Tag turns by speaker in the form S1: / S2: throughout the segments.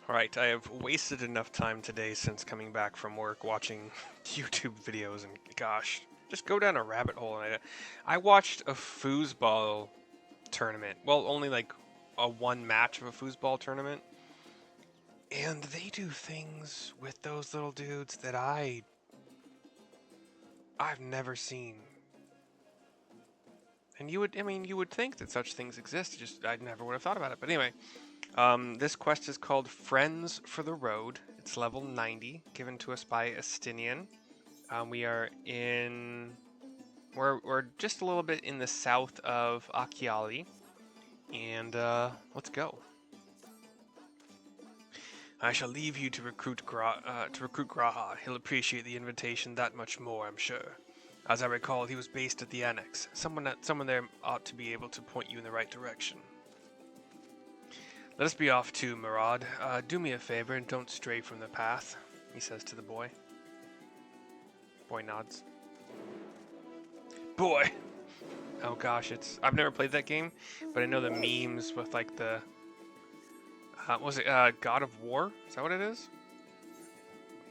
S1: Alright, I have wasted enough time today since coming back from work watching YouTube videos and gosh, just go down a rabbit hole. And I watched a foosball tournament. Well, only like a one match of a foosball tournament. And they do things with those little dudes that I've never seen. And you would think that such things exist. Just I never would have thought about it. But anyway, this quest is called Friends for the Road. It's level 90, given to us by Estinian. We are in. We're just a little bit in the south of Akiali, and let's go. I shall leave you to recruit Graha. He'll appreciate the invitation that much more, I'm sure. As I recall, he was based at the annex. Someone there ought to be able to point you in the right direction. Let us be off too, Murad. Do me a favor and don't stray from the path, he says to the boy. Boy nods. Boy! Oh gosh, I've never played that game, but I know the memes with like the... was it God of War? Is that what it is?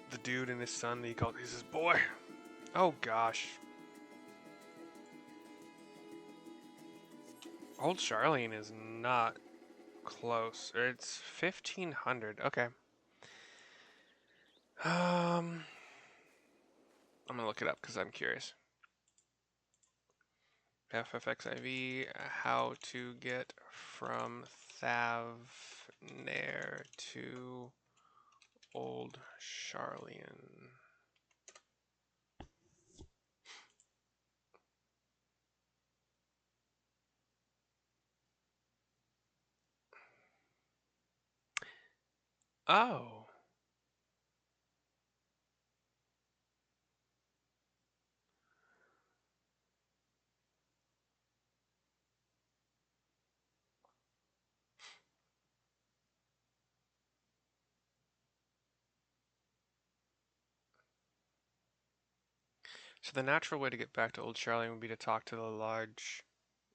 S1: The dude and his son, he says, boy! Oh gosh. Old Sharlayan is not close. It's 1500. Okay. I'm gonna look it up because I'm curious. FFXIV, how to get from Thavnair to Old Sharlayan. Oh. So the natural way to get back to Old Sharlayan would be to talk to the large,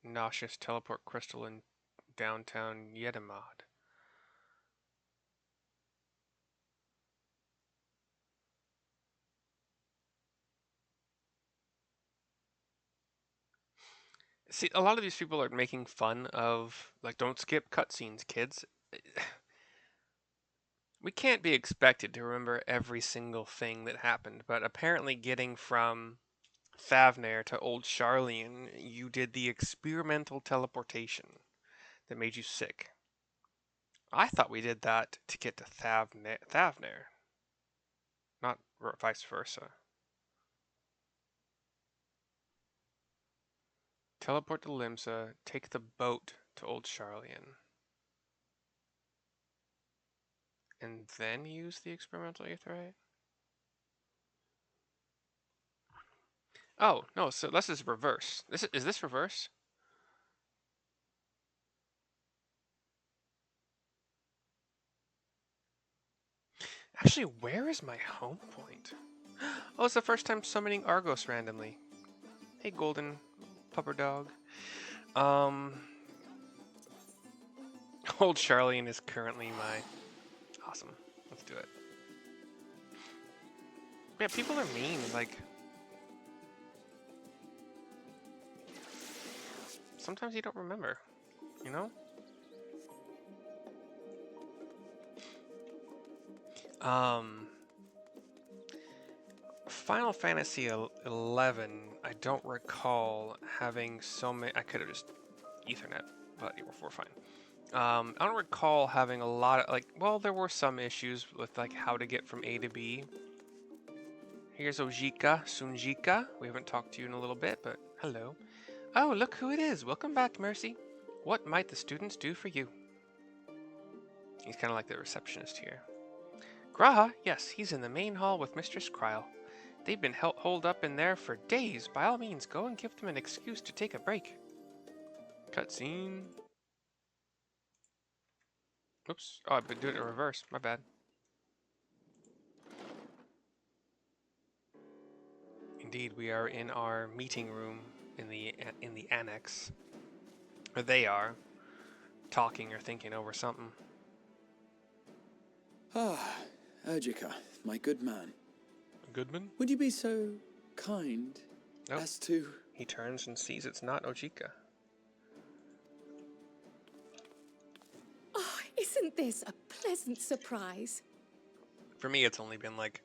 S1: nauseous teleport crystal in downtown Yedamad. See, a lot of these people are making fun of, like, don't skip cutscenes, kids. We can't be expected to remember every single thing that happened, but apparently getting from Thavnair to Old Sharlayan, you did the experimental teleportation that made you sick. I thought we did that to get to Thavnair, not vice versa. Teleport to Limsa, take the boat to Old Sharlayan, and then use the experimental aetheryte? Oh, no, so this is reverse. Is this reverse? Actually, where is my home point? Oh, it's the first time summoning Argos randomly. Hey, golden pupper dog. Um, Old Sharlayan is currently my... Awesome. Let's do it. Yeah, people are mean, like... Sometimes you don't remember, you know? Final Fantasy 11, I don't recall having so many... I could have just Ethernet, but we're fine. I don't recall having a lot of, like, well, there were some issues with, like, how to get from A to B. Here's Ojika, Sunjika. We haven't talked to you in a little bit, but hello. Oh, look who it is. Welcome back, Mercy. What might the students do for you? He's kind of like the receptionist here. Graha, yes, he's in the main hall with Mistress Kryle. They've been holed up in there for days. By all means, go and give them an excuse to take a break. Cutscene. Oops. Oh, I've been doing it in reverse. My bad. Indeed, we are in our meeting room in the annex. Or they are. Talking or thinking over something.
S2: Ah, Urgica, my good man.
S1: Goodman?
S2: Would you be so kind
S1: Nope.
S2: as to...
S1: He turns and sees it's not Ojika.
S3: Oh, isn't this a pleasant surprise?
S1: For me, it's only been like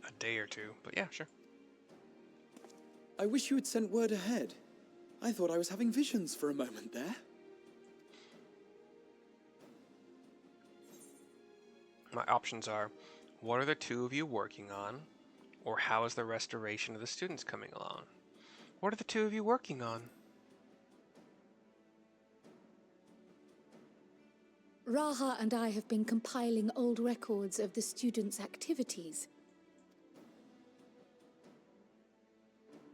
S1: a day or two, but yeah, sure.
S2: I wish you had sent word ahead. I thought I was having visions for a moment there.
S1: My options are, what are the two of you working on? Or how is the restoration of the students coming along? What are the two of you working on?
S3: Raha and I have been compiling old records of the students' activities.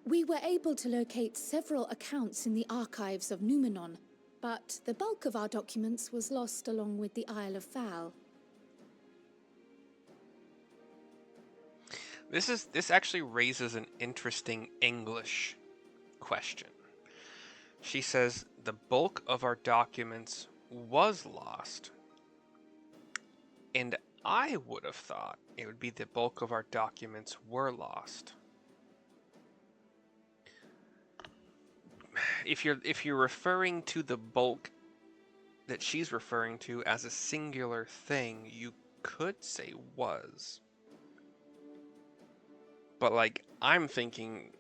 S3: We were able to locate several accounts in the archives of Numenor, but the bulk of our documents was lost along with the Isle of Fowl.
S1: This actually raises an interesting English question. She says the bulk of our documents was lost. And I would have thought it would be the bulk of our documents were lost. If you're referring to the bulk that she's referring to as a singular thing, you could say was. But like I'm thinking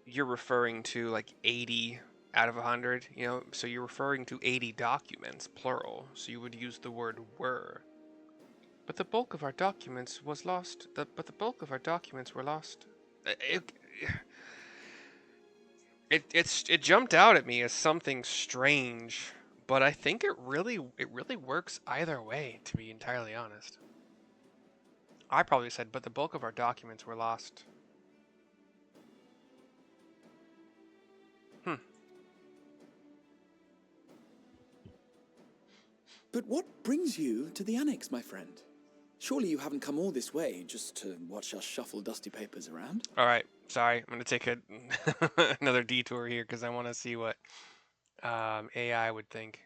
S1: you're referring to like 80 out of 100, you know, so you're referring to 80 documents plural, so you would use the word were. But the bulk of our documents was lost. But the bulk of our documents were lost. It jumped out at me as something strange, but I think it really works either way, to be entirely honest. I probably said, but the bulk of our documents were lost.
S2: But what brings you to the annex, my friend? Surely you haven't come all this way just to watch us shuffle dusty papers around?
S1: All right, sorry, I'm gonna take a another detour here because I want to see what AI would think.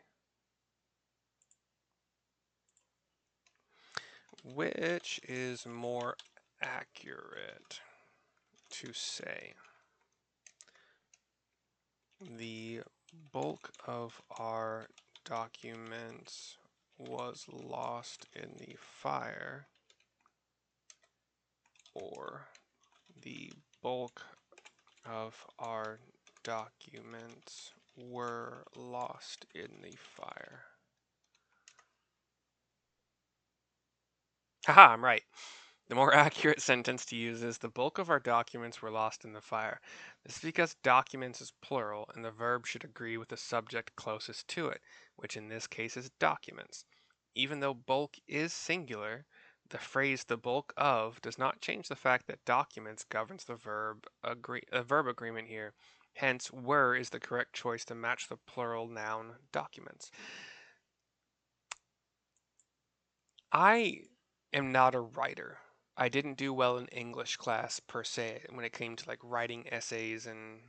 S1: Which is more accurate to say? The bulk of our documents was lost in the fire, or the bulk of our documents were lost in the fire. Haha, I'm right. The more accurate sentence to use is the bulk of our documents were lost in the fire. This is because documents is plural and the verb should agree with the subject closest to it, which in this case is documents. Even though bulk is singular, the phrase the bulk of does not change the fact that documents governs the verb agreement here. Hence, were is the correct choice to match the plural noun documents. I am not a writer. I didn't do well in English class per se when it came to like writing essays and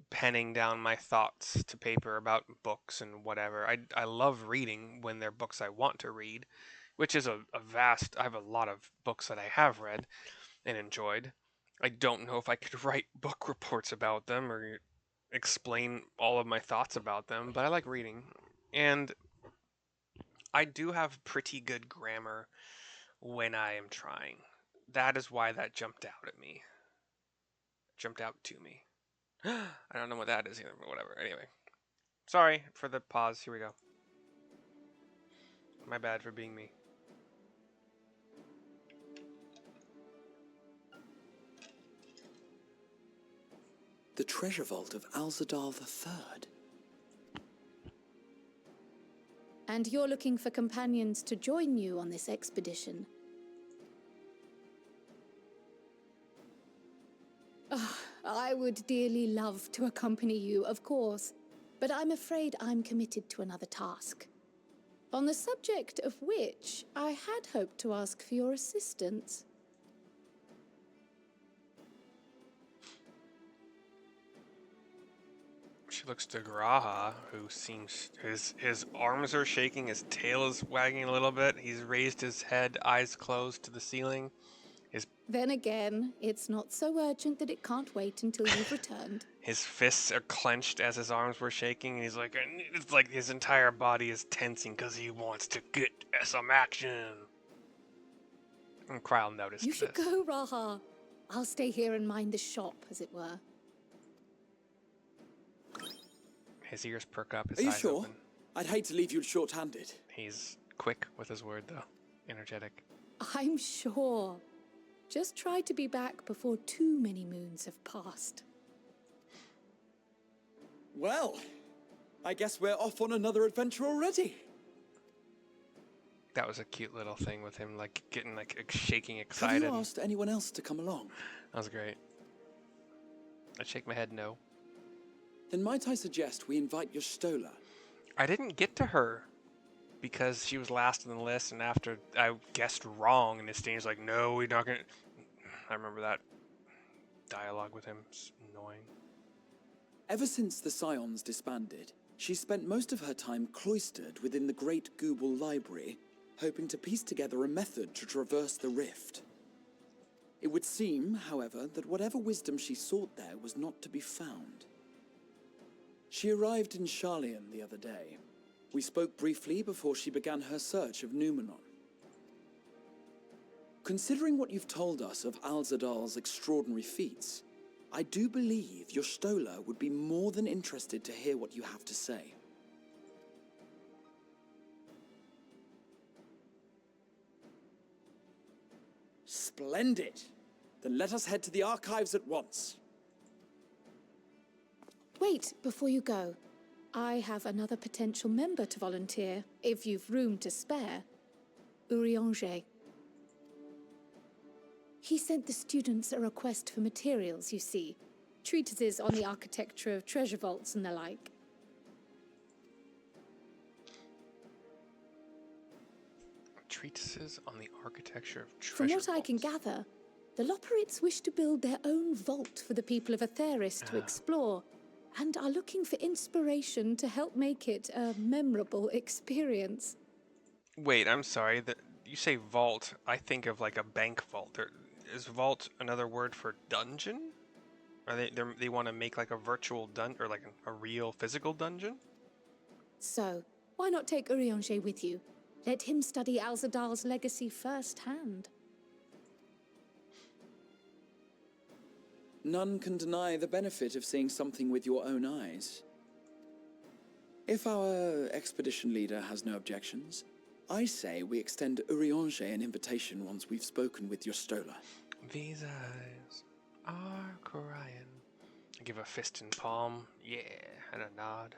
S1: penning down my thoughts to paper about books and whatever. I love reading when they're books I want to read, which is a vast, I have a lot of books that I have read and enjoyed. I don't know if I could write book reports about them or explain all of my thoughts about them, but I like reading. And I do have pretty good grammar when I am trying. That is why that jumped out at me. Jumped out to me. I don't know what that is either, but whatever. Anyway. Sorry for the pause. Here we go. My bad for being me.
S2: The treasure vault of Alzadal III.
S3: And you're looking for companions to join you on this expedition. Oh, I would dearly love to accompany you, of course, but I'm afraid I'm committed to another task, on the subject of which I had hoped to ask for your assistance.
S1: She looks to Graha, who seems his arms are shaking, his tail is wagging a little bit. He's raised his head, eyes closed to the ceiling.
S3: Then again, it's not so urgent that it can't wait until you've returned.
S1: His fists are clenched as his arms were shaking, and he's like, it's like his entire body is tensing because he wants to get some action. And Kryle noticed
S3: You should
S1: this.
S3: go, Raha. I'll stay here and mind the shop, as it were.
S1: His ears perk up, his
S2: Are you
S1: eyes
S2: sure?
S1: open.
S2: I'd hate to leave you short-handed.
S1: He's quick with his word, though. Energetic.
S3: I'm sure. Just try to be back before too many moons have passed.
S2: Well, I guess we're off on another adventure already.
S1: That was a cute little thing with him, like getting like shaking,
S2: Have
S1: excited.
S2: you asked anyone else to come along?
S1: That was great. I shake my head no.
S2: Then might I suggest we invite your Stola?
S1: I didn't get to her because she was last on the list, and after I guessed wrong, and Estane's like, no, we're not gonna. I remember that dialogue with him. It's annoying.
S2: Ever since the Scions disbanded, she spent most of her time cloistered within the Great Google Library, hoping to piece together a method to traverse the rift. It would seem, however, that whatever wisdom she sought there was not to be found. She arrived in Sharlayan the other day. We spoke briefly before she began her search of Numenor. Considering what you've told us of Alzadal's extraordinary feats, I do believe your Stola would be more than interested to hear what you have to say. Splendid! Then let us head to the archives at once.
S3: Wait, before you go. I have another potential member to volunteer, if you've room to spare. Urianger. He sent the students a request for materials, you see. Treatises on the architecture of treasure vaults and the like.
S1: Treatises on the architecture of treasure
S3: From what I can
S1: vaults.
S3: gather, the Loperites wish to build their own vault for the people of Atheris to explore, and are looking for inspiration to help make it a memorable experience.
S1: Wait, I'm sorry. You say vault, I think of like a bank vault. Is vault another word for dungeon? Are they want to make like a virtual or like a real physical dungeon?
S3: So, why not take Urianger with you? Let him study Alzadal's legacy firsthand.
S2: None can deny the benefit of seeing something with your own eyes. If our expedition leader has no objections, I say we extend Urianger an invitation once we've spoken with your Stola.
S1: These eyes are crying. I give a fist and palm, yeah, and a nod.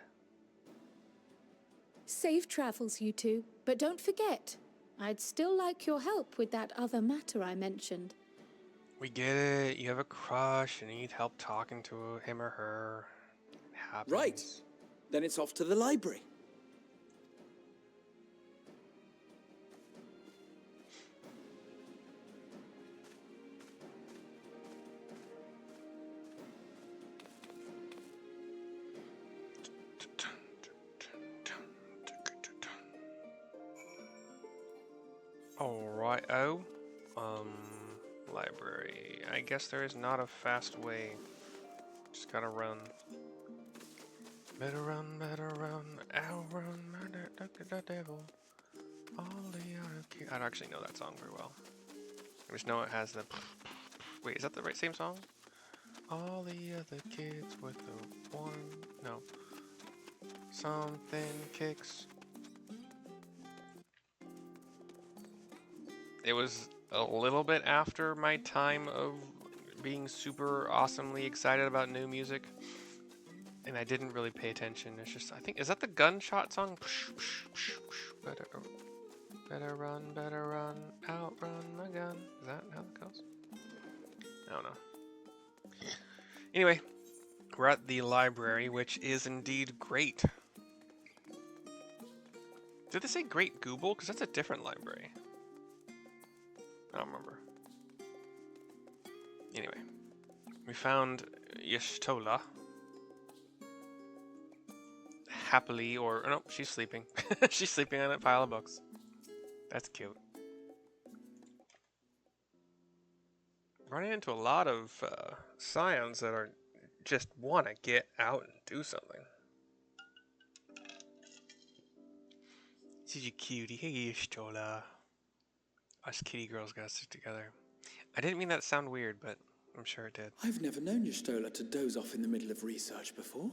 S3: Safe travels, you two. But don't forget, I'd still like your help with that other matter I mentioned.
S1: We get it. You have a crush and you need help talking to him or her. It happens.
S2: Right. Then it's off to the library.
S1: Alright, library. I guess there is not a fast way. Just gotta run. Better run, outrun, murder, the devil. All the other kids. I don't actually know that song very well. I just know it has the. Wait, is that the right same song? All the other kids with the one. No. Something kicks. It was a little bit after my time of being super awesomely excited about new music, and I didn't really pay attention. It's just, I think, is that the gunshot song? Better run, outrun my gun. Is that how it goes? I don't know. Anyway, we're at the library, which is indeed great. Did they say Great Google? Because that's a different library. I don't remember. Anyway, we found Y'shtola. happily, or no, she's sleeping. She's sleeping on a pile of books. That's cute. Running into a lot of scions that are just want to get out and do something. She's a cutie. Hey, Stola. Us kitty girls gotta sit together. I didn't mean that to sound weird, but I'm sure it did.
S2: I've never known Y'shtola to doze off in the middle of research before.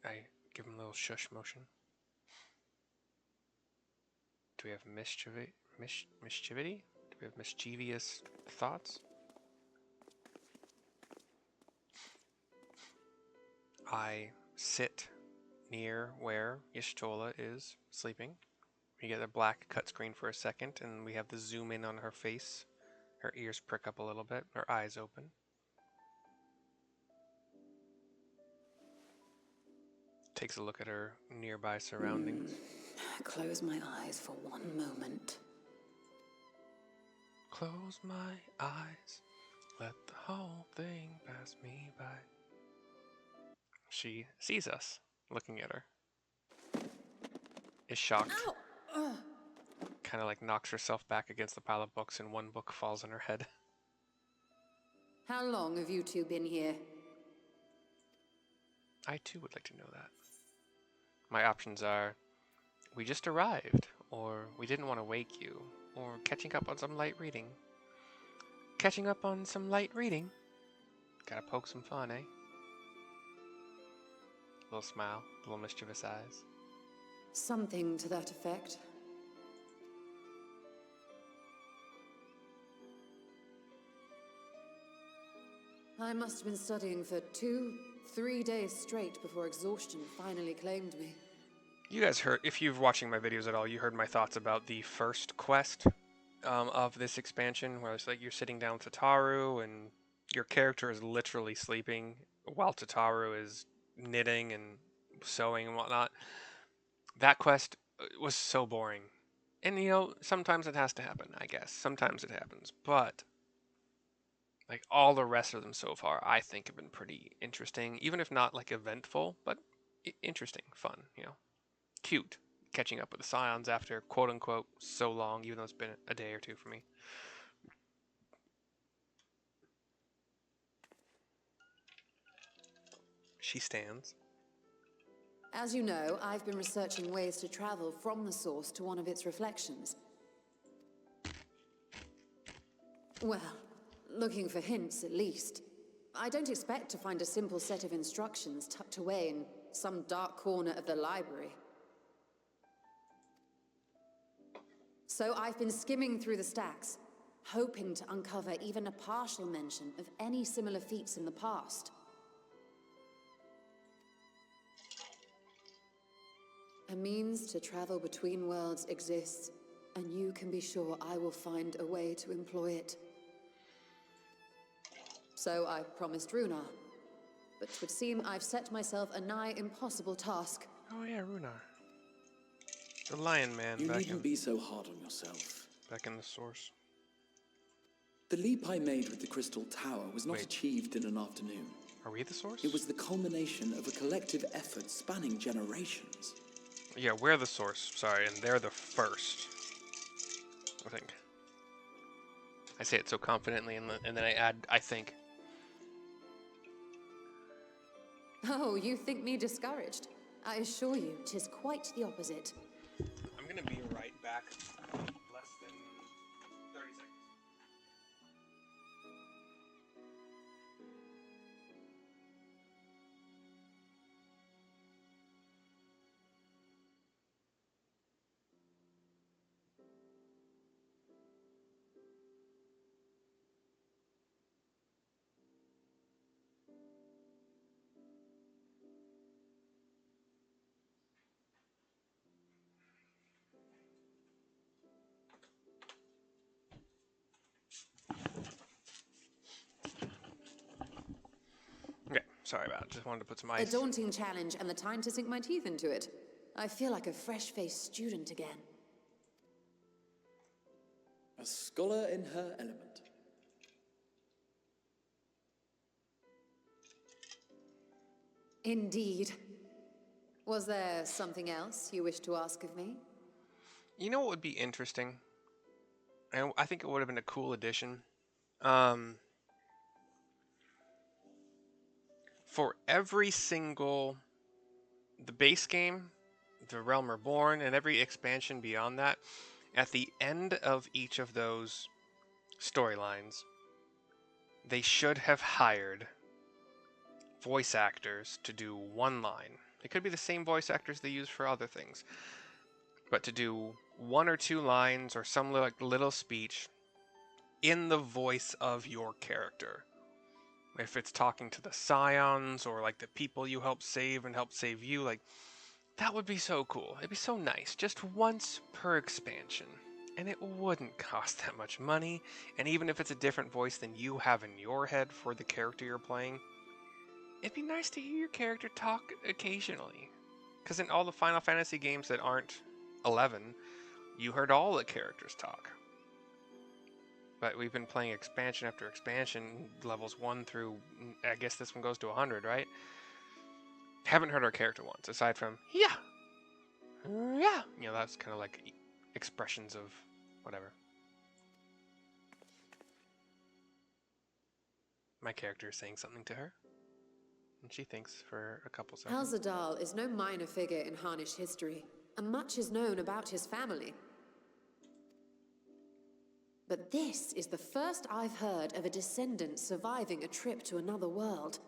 S1: I give him a little shush motion. Do we have mischievity? Do we have mischievous thoughts? I sit near where Y'shtola is sleeping. We get a black cut screen for a second, and we have the zoom in on her face. Her ears prick up a little bit, her eyes open. Takes a look at her nearby surroundings.
S4: Close my eyes for one moment.
S1: Close my eyes, let the whole thing pass me by. She sees us looking at her. Is shocked. Kind of like knocks herself back against the pile of books, and one book falls on her head.
S4: How long have you two been here?
S1: I too would like to know that. My options are, we just arrived, or we didn't want to wake you, or catching up on some light reading. Catching up on some light reading? Gotta poke some fun, eh? Little smile, little mischievous eyes.
S4: Something to that effect. I must have been studying for 2-3 days straight before exhaustion finally claimed me.
S1: You guys heard, if you're watching my videos at all, you heard my thoughts about the first quest of this expansion, where it's like you're sitting down with Tataru, and your character is literally sleeping while Tataru is knitting and sewing and whatnot. That quest was so boring. And, you know, sometimes it has to happen, I guess. Sometimes it happens. But, like, all the rest of them so far, I think have been pretty interesting. Even if not, like, eventful, but interesting, fun, you know. Cute. Catching up with the Scions after, quote-unquote, so long, even though it's been a day or two for me. She stands.
S4: As you know, I've been researching ways to travel from the source to one of its reflections. Well, looking for hints at least. I don't expect to find a simple set of instructions tucked away in some dark corner of the library. So I've been skimming through the stacks, hoping to uncover even a partial mention of any similar feats in the past. A means to travel between worlds exists, and you can be sure I will find a way to employ it. So I promised Runar, but 'twould seem I've set myself a nigh impossible task.
S1: Oh yeah, Runar. The Lion Man
S2: You
S1: back
S2: needn't be so hard on yourself.
S1: in the source.
S2: The leap I made with the Crystal Tower was not
S1: Wait.
S2: achieved in an afternoon.
S1: Are we the source?
S2: It was the culmination of a collective effort spanning generations.
S1: Yeah, we're the source, sorry, and they're the first. I think. I say it so confidently, and then I add, I think.
S4: Oh, you think me discouraged? I assure you, 'tis quite the opposite.
S1: I'm gonna be right back. Less than 30 seconds. Okay, sorry about it. Just wanted to put some
S4: A
S1: ice.
S4: daunting challenge and the time to sink my teeth into it. I feel like a fresh-faced student again.
S2: A scholar in her element.
S4: Indeed. Was there something else you wished to ask of me?
S1: You know what would be interesting? And I think it would have been a cool addition. Um, for every single, the base game, the Realm Reborn, and every expansion beyond that, at the end of each of those storylines, they should have hired voice actors to do one line. It could be the same voice actors they use for other things, but to do one or two lines or some little speech in the voice of your character. If it's talking to the Scions or like the people you help save and help save you, like that would be so cool. It'd be so nice. Just once per expansion. And it wouldn't cost that much money. And even if it's a different voice than you have in your head for the character you're playing, it'd be nice to hear your character talk occasionally. Because in all the Final Fantasy games that aren't 11, you heard all the characters talk. But we've been playing expansion after expansion, levels 1 through, I guess this one goes to 100, right? Haven't heard our character once, aside from, yeah. You know, that's kind of like expressions of whatever. My character is saying something to her, and she thinks for a couple seconds.
S4: Alzadal is no minor figure in Harnish history, and much is known about his family. But this is the first I've heard of a descendant surviving a trip to another world.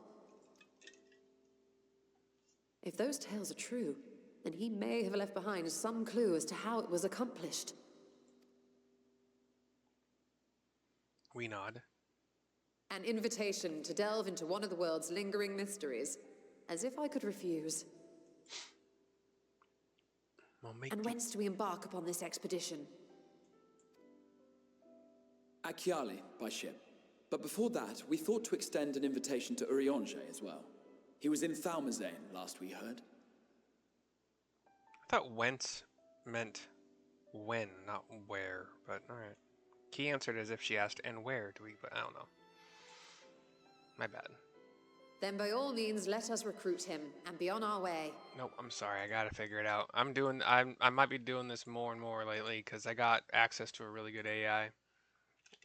S4: If those tales are true, then he may have left behind some clue as to how it was accomplished.
S1: We nod.
S4: An invitation to delve into one of the world's lingering mysteries. As if I could refuse. And whence do we embark upon this expedition?
S2: Achiali, by ship. But before that, we thought to extend an invitation to Urianger as well. He was in Thalmazane, last we heard.
S1: I thought whence meant when, not where, but alright. He answered as if she asked, and where do we, but I don't know. My bad.
S4: Then by all means, let us recruit him and be on our way.
S1: Nope, I'm sorry, I gotta figure it out. I might be doing this more and more lately, because I got access to a really good AI.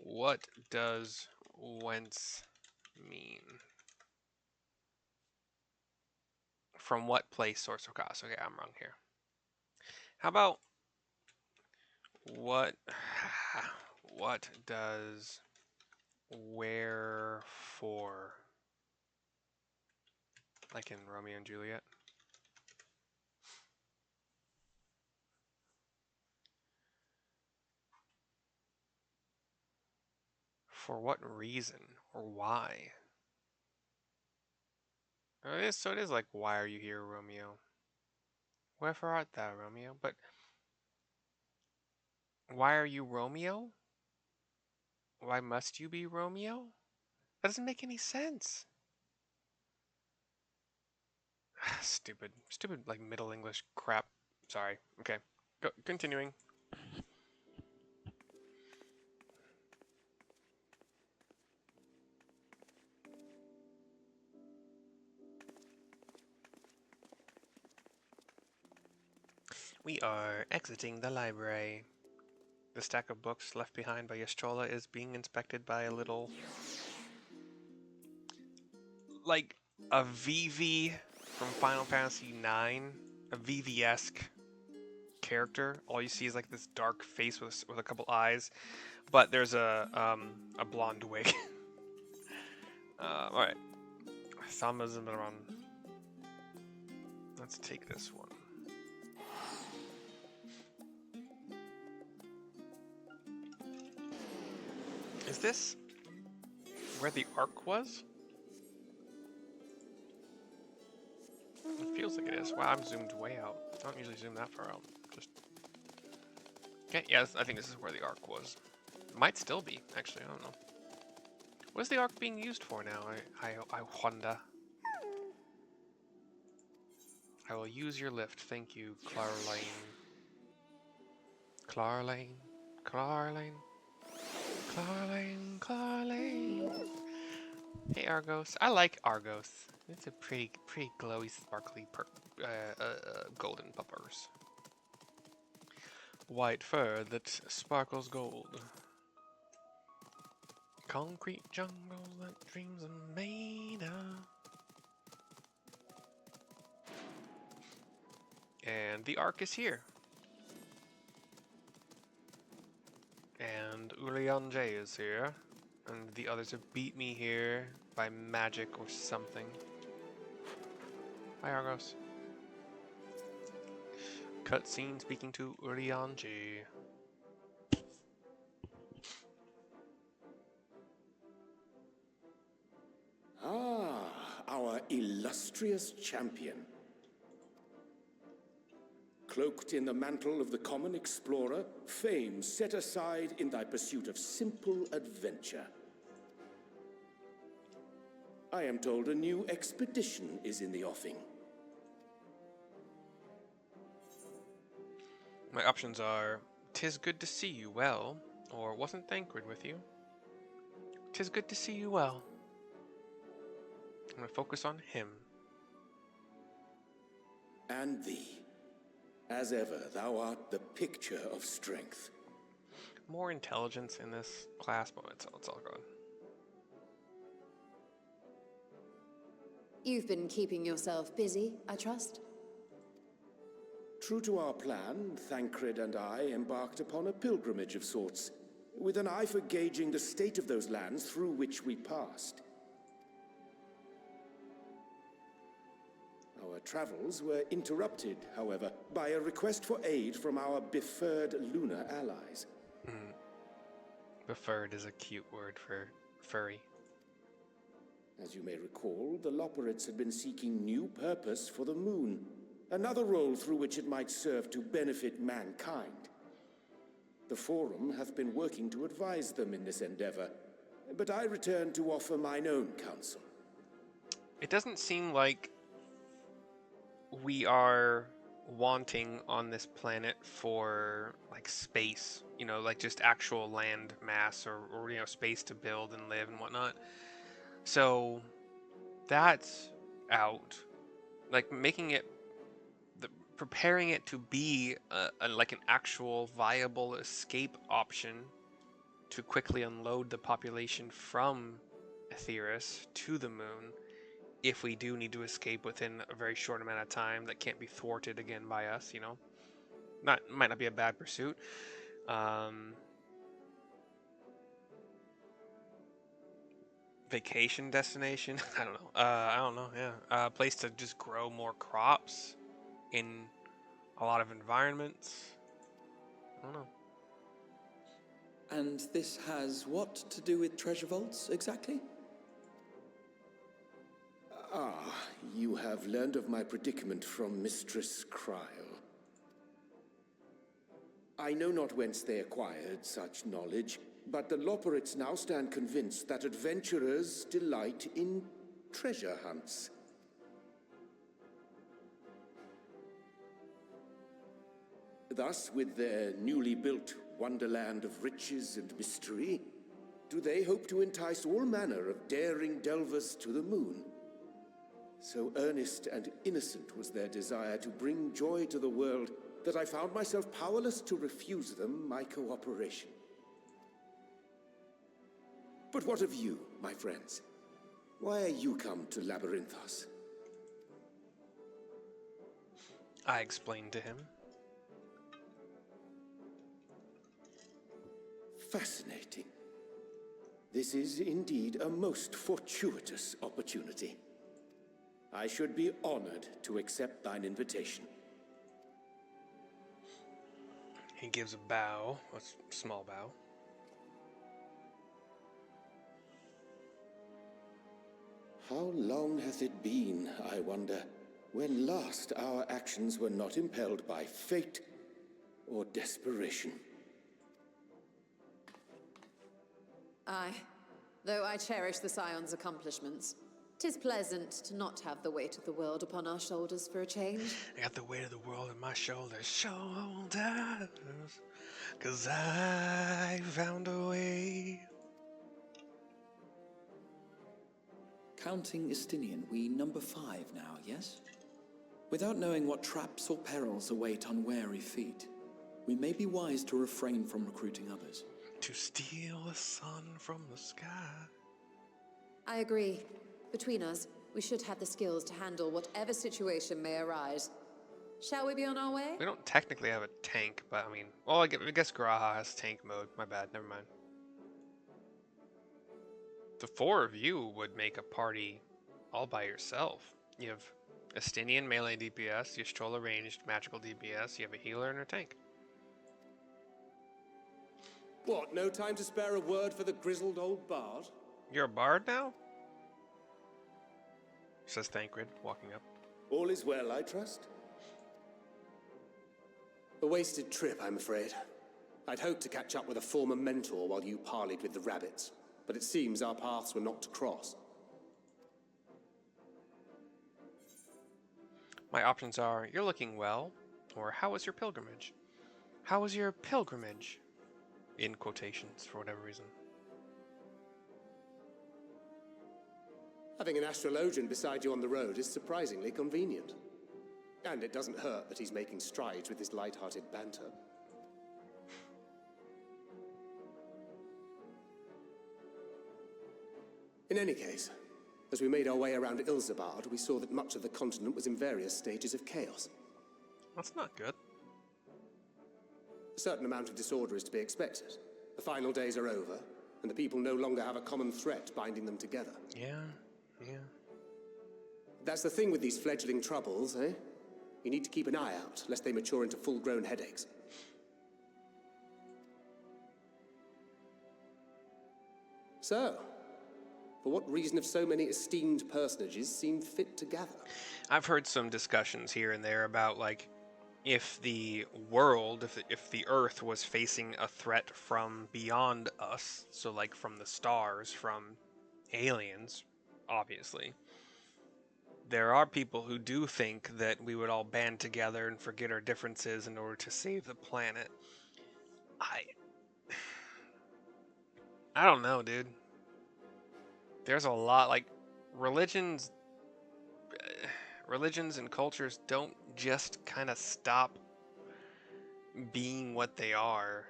S1: What does whence mean? From what place, source, or cause? Okay, I'm wrong here. How about what does wherefore, like in Romeo and Juliet? For what reason or why? So it is like, why are you here, Romeo? Wherefore art thou, Romeo? But why are you Romeo? Why must you be Romeo? That doesn't make any sense. Stupid, like Middle English crap. Sorry. Okay, continuing. We are exiting the library. The stack of books left behind by Ystrola is being inspected by a little, like a VV from Final Fantasy IX, a VV-esque character. All you see is like this dark face with a couple eyes, but there's a blonde wig. All right, let's take this one. Is this where the Ark was? It feels like it is. Wow, I'm zoomed way out. I don't usually zoom that far out. Just okay. Yes, I think this is where the Ark was. Might still be, actually. I don't know. What is the Ark being used for now? I wonder. I will use your lift. Thank you, Clarlane. Clarlane. Hey, Argos. I like Argos. It's a pretty glowy, sparkly, golden puppers. White fur that sparkles gold. Concrete jungle that dreams are made of. And the Ark is here. And Urianger is here. And the others have beat me here by magic or something. Hi, Argos. Cutscene speaking to Urianger.
S5: Ah, our illustrious champion. Cloaked in the mantle of the common explorer, fame set aside in thy pursuit of simple adventure. I am told a new expedition is in the offing.
S1: My options are, "'Tis good to see you well," or "Wasn't Thancred with you?" "'Tis good to see you well." I'm gonna focus on him.
S5: And thee. As ever, thou art the picture of strength.
S1: More intelligence in this class, but it's all good.
S4: You've been keeping yourself busy, I trust?
S5: True to our plan, Thancred and I embarked upon a pilgrimage of sorts, with an eye for gauging the state of those lands through which we passed. Our travels were interrupted, however, by a request for aid from our befurred lunar allies.
S1: Befurred is a cute word for furry.
S5: As you may recall, the Loperids had been seeking new purpose for the moon, another role through which it might serve to benefit mankind. The Forum hath been working to advise them in this endeavor, but I return to offer mine own counsel.
S1: It doesn't seem like we are wanting on this planet for like space, you know, like just actual land mass or you know, space to build and live and whatnot. So that's out. Like making it, preparing it to be like an actual viable escape option to quickly unload the population from Aetheris to the moon if we do need to escape within a very short amount of time that can't be thwarted again by us, you know. Might not be a bad pursuit. Vacation destination. I don't know. I don't know. Yeah, place to just grow more crops in a lot of environments. I don't know.
S2: And this has what to do with treasure vaults, exactly?
S5: Ah, you have learned of my predicament from Mistress Cryle. I know not whence they acquired such knowledge, but the Loperids now stand convinced that adventurers delight in treasure hunts. Thus, with their newly built wonderland of riches and mystery, do they hope to entice all manner of daring delvers to the moon. So earnest and innocent was their desire to bring joy to the world that I found myself powerless to refuse them my cooperation. But what of you, my friends? Why are you come to Labyrinthos?
S1: I explained to him.
S5: Fascinating. This is indeed a most fortuitous opportunity. I should be honored to accept thine invitation.
S1: He gives a bow, a small bow.
S5: How long hath it been, I wonder, when last our actions were not impelled by fate or desperation?
S4: Aye. Though I cherish the Scions' accomplishments, 'tis pleasant to not have the weight of the world upon our shoulders for a change.
S1: I got the weight of the world on my shoulders, 'cause I found a way.
S2: Counting Estinian, we number 5 now, yes? Without knowing what traps or perils await unwary feet, we may be wise to refrain from recruiting others.
S1: To steal the sun from the sky.
S4: I agree. Between us, we should have the skills to handle whatever situation may arise. Shall we be on our way?
S1: We don't technically have a tank, but I mean, well, I guess Graha has tank mode. My bad, never mind. The 4 of you would make a party all by yourself. You have Estinian melee DPS, Y'shtola ranged magical DPS, you have a healer and a tank.
S6: What, no time to spare a word for the grizzled old bard?
S1: You're a bard now? Says Thancred, walking up.
S5: All is well, I trust?
S6: A wasted trip, I'm afraid. I'd hoped to catch up with a former mentor while you parleyed with the rabbits, but it seems our paths were not to cross.
S1: My options are, you're looking well, or how was your pilgrimage? How was your pilgrimage? In quotations, for whatever reason.
S6: Having an astrologian beside you on the road is surprisingly convenient. And it doesn't hurt that he's making strides with his light-hearted banter. In any case, as we made our way around Ilzabard, we saw that much of the continent was in various stages of chaos.
S1: That's not good.
S6: A certain amount of disorder is to be expected. The final days are over, and the people no longer have a common threat binding them together.
S1: Yeah.
S6: That's the thing with these fledgling troubles, eh? You need to keep an eye out, lest they mature into full-grown headaches. So, for what reason have so many esteemed personages seemed fit to gather?
S1: I've heard some discussions here and there about, like, if the world, if the Earth was facing a threat from beyond us, so like from the stars, from aliens, obviously, there are people who do think that we would all band together and forget our differences in order to save the planet. I don't know, dude. There's a lot, like, religions and cultures don't just kind of stop being what they are.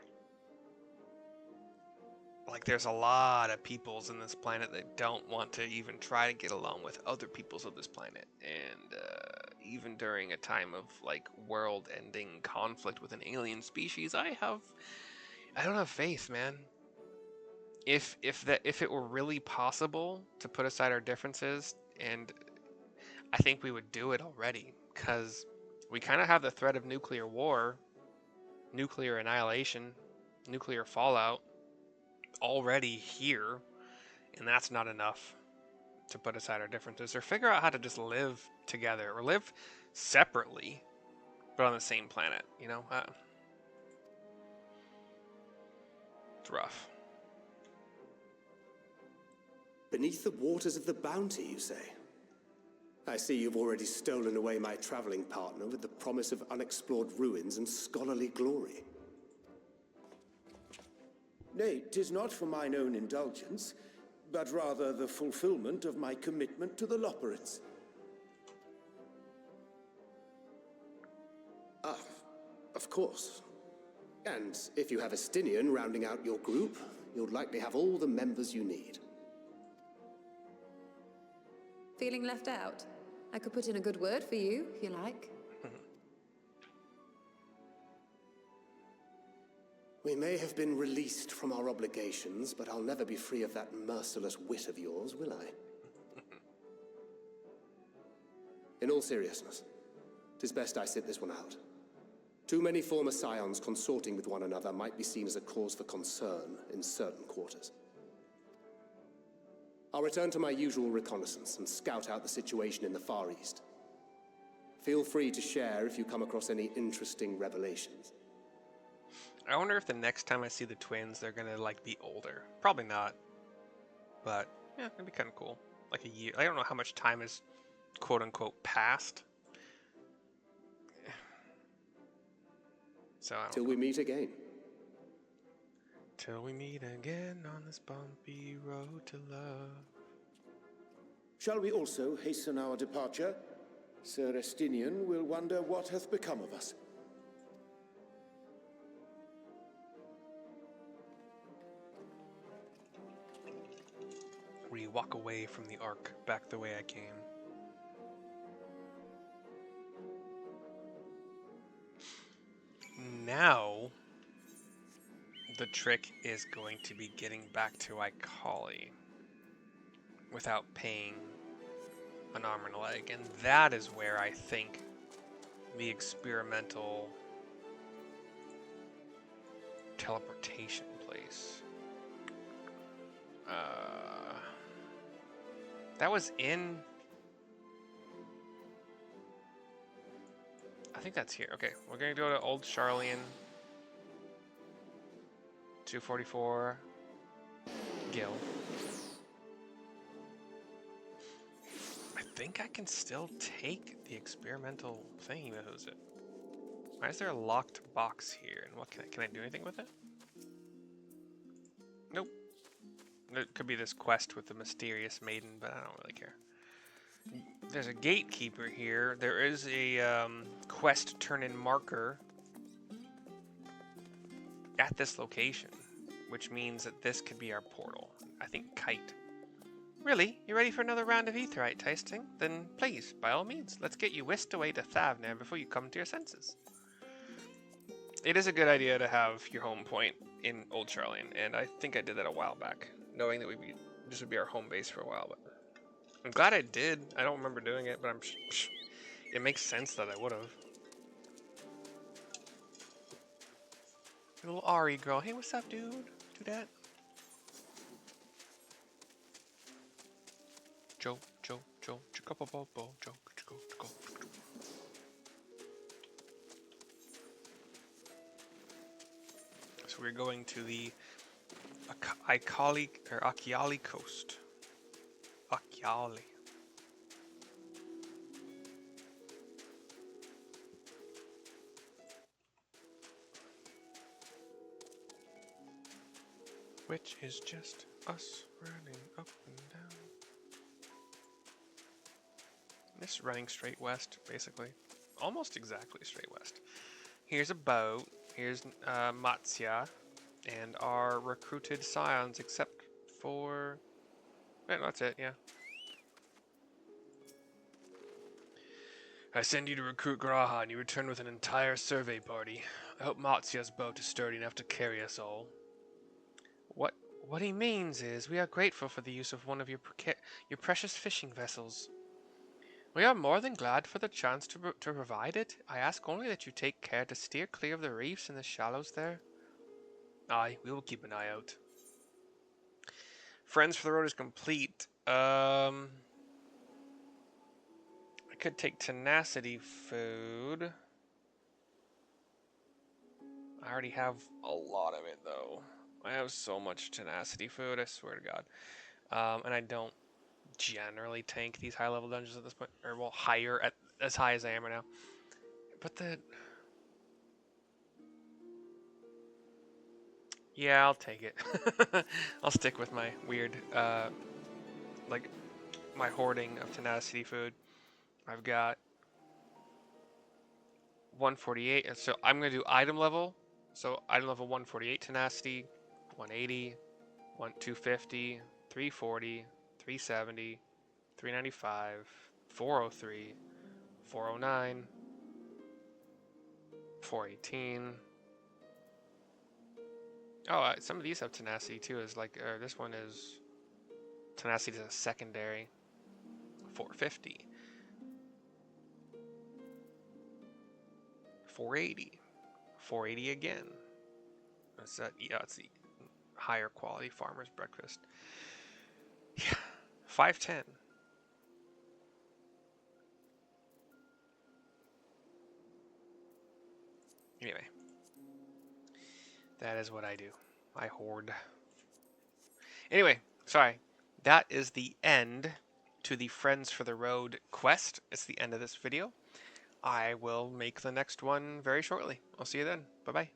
S1: Like, there's a lot of peoples in this planet that don't want to even try to get along with other peoples of this planet. And even during a time of, like, world-ending conflict with an alien species, I don't have faith, man. If it were really possible to put aside our differences, and I think we would do it already, because we kind of have the threat of nuclear war, nuclear annihilation, nuclear fallout already here, and that's not enough to put aside our differences or figure out how to just live together or live separately but on the same planet, you know? It's rough.
S6: Beneath the waters of the Bounty, you say? I see you've already stolen away my traveling partner with the promise of unexplored ruins and scholarly glory.
S5: Nay, 'tis not for mine own indulgence, but rather the fulfillment of my commitment to the Loporrits.
S6: Ah, of course. And if you have Estinian rounding out your group, you'll likely have all the members you need.
S4: Feeling left out? I could put in a good word for you, if you like.
S6: We may have been released from our obligations, but I'll never be free of that merciless wit of yours, will I? In all seriousness, 'tis best I sit this one out. Too many former Scions consorting with one another might be seen as a cause for concern in certain quarters. I'll return to my usual reconnaissance and scout out the situation in the Far East. Feel free to share if you come across any interesting revelations.
S1: I wonder if the next time I see the twins, they're gonna, like, be older. Probably not. But, yeah, it'd be kind of cool. Like a year. I don't know how much time is, quote-unquote, passed. So, I don't
S6: Till
S1: know.
S6: we meet again.
S1: Till we meet again on this bumpy road to love.
S5: Shall we also hasten our departure? Sir Estinian will wonder what hath become of us.
S1: We walk away from the Ark back the way I came. Now, the trick is going to be getting back to Icali without paying an arm and a leg, and that is where I think the experimental teleportation place. That was in... I think that's here. Okay, we're gonna go to Old Sharlayan. 244 Gil. I think I can still take the experimental thing. Who's it? Why is there a locked box here? And what can I do anything with it? Nope. It could be this quest with the mysterious maiden, but I don't really care. There's a gatekeeper here. There is a quest turn-in marker at this location, which means that this could be our portal. I think Kite. Really? You ready for another round of aetheryte tasting? Then please, by all means, let's get you whisked away to Thavner before you come to your senses. It is a good idea to have your home point in Old Sharlayan, and I think I did that a while back, knowing that this would be our home base for a while, but I'm glad I did. I don't remember doing it, but it makes sense that I would have. Little Ari girl. Hey, what's up, dude? Do that. Joe, Chico. So we're going to the Achiali coast. Achiali. Which is just us running up and down. This is running straight west, basically. Almost exactly straight west. Here's a boat. Here's Matsya. And our recruited Scions, except for... Yeah, that's it, yeah. I send you to recruit Graha, and you return with an entire survey party. I hope Matsya's boat is sturdy enough to carry us all. What he means is, we are grateful for the use of one of your precious fishing vessels. We are more than glad for the chance to provide it. I ask only that you take care to steer clear of the reefs and the shallows there. Aye, we will keep an eye out. Friends for the road is complete. I could take tenacity food. I already have a lot of it though. I have so much tenacity food, I swear to God. And I don't generally tank these high level dungeons at this point, or well, as high as I am right now. But yeah, I'll take it. I'll stick with my weird, like my hoarding of tenacity food. I've got 148, so I'm gonna do item level. So item level 148 tenacity, 180, 250, 340, 370, 395, 403, 409, 418. Oh, some of these have tenacity too. Is like this one is tenacity is a secondary. 450, 480, 480 again. That's that. Yeah, it's the higher quality farmer's breakfast. Yeah, 510. Anyway, that is what I do. I hoard. Anyway, sorry. That is the end to the Friends for the Road quest. It's the end of this video. I will make the next one very shortly. I'll see you then. Bye-bye.